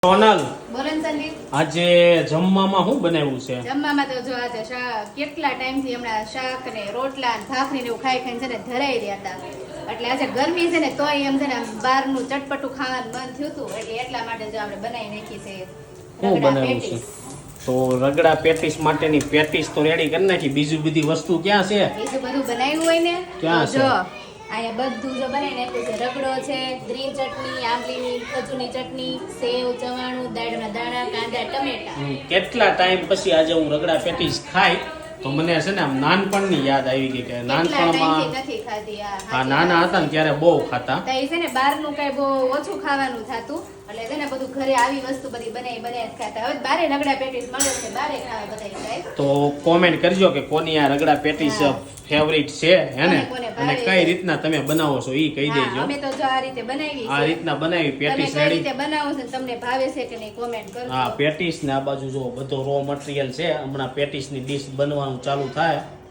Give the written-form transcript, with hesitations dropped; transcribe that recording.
સોનલ, બોલો ને સંદીપ. આજે જમવામાં શું બનાવ્યું છે? જમવામાં તો જો આજે કેટલા ટાઈમથી હમણાં શાક ને રોટલા ને ભાખરી ને એવું ખાઈ ખાઈને છે ને ધરાઈ રહ્યા હતા. એટલે આજે ગરમી છે ને તોય એમ છે ને બહારનું ચટપટું ખાવાનું મન થયું હતું. એટલે એટલા માટે જો આપણે બનાવી નાખી છે શું રગડા બનાવ્યું છે? પેટીસ. તો રગડા પેટીસ માટેની પેટીસ તો રેડી કરી નાખી. બીજી બધી વસ્તુ ક્યાં છે? બીજું બધું બનાવ્યું હોય ને ક્યાં તો છે? જો અહીંયા બધું જો બનાવી નાખ્યું છે. રગડો છે, ગ્રીન ચટણી, આંબલીની ખજૂરની ચટણી, સેવ, ચવાણું, દાળના દાણા, કાંદા, ટમેટા. કેટલા ટાઈમ પછી આજે હું રગડા પેટીસ ખાઈ તો મને છે ને આમ નાનપણની યાદ આવી ગઈ કે કેટલા ટાઈમથી નાનપણમાં નથી ખાધી આ હા નાના હતા ને ત્યારે બહુ ખાતા. તો એ છે ને બહારનું કઈ બહુ ઓછું ખાવાનું થતું. એટલે છે ને બધું ઘરે આવી વસ્તુ બધી બનાવી જ ખાતા. હવે બારે રગડા પેટીસ મળે છે, બારે ખાવા બધા જાય. તો કોમેન્ટ કરજો કે કોની આ રગડા પેટીસ ફેવરિટ છે હે ને, કોને અને ભાવે કઈ છે. રીતના તમે બનાવો છો ઈ કહી હા, દેજો. અમે તો જો આ રીતે બનાવી આ છે. રીતના બનાવી તમે પેટીસ કઈ રેડી. રીતે બનાવો છો ને તમને ભાવે છે કે નહીં કોમેન્ટ કરજો. હા પેટીસ ને આ બાજુ જો બધો રો મટીરિયલ છે. હમણાં પેટીસ ની ડીશ બનવાનું ચાલુ થાય